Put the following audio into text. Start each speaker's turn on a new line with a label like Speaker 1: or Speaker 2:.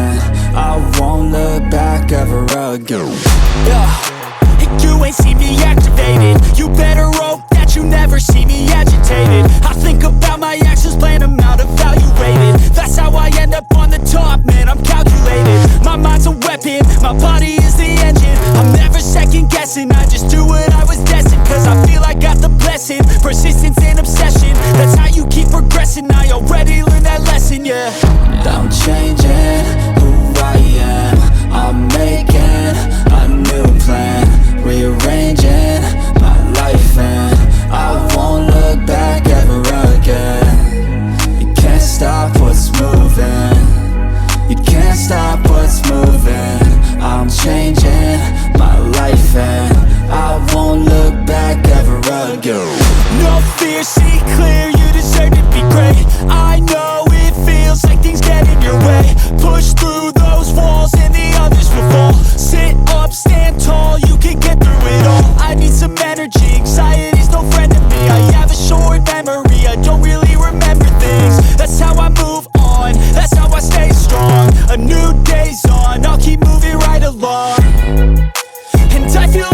Speaker 1: and I won't look back ever again.
Speaker 2: You ain't see me activated. You better hope that you never see me agitated. I think about my actions, plan them out, evaluated. That's how I end up on the top, man, I'm calculated. My mind's a weapon, my body is the engine. I'm never second guessing, I just do what I was destined. Cause I feel I got the blessing, persistence and obsession. That's how you keep progressing, I already learned that lesson, yeah.
Speaker 1: I'm changing who I am, I'm making a new plan, rearranging my life and I won't look back ever again. You can't stop what's moving, you can't stop what's moving. I'm changing my life and I won't look back ever again.
Speaker 2: No fear, see clear, you deserve to be great. I know it feels like things get in your way. Push through those walls and the others will fall. Sit up, stand tall, you can get through it all. I need some energy, anxiety's no friend to me. I have a short memory, I don't really remember things. That's how I move on, that's how I stay strong. A new day's on, I'll keep moving right along. And I feel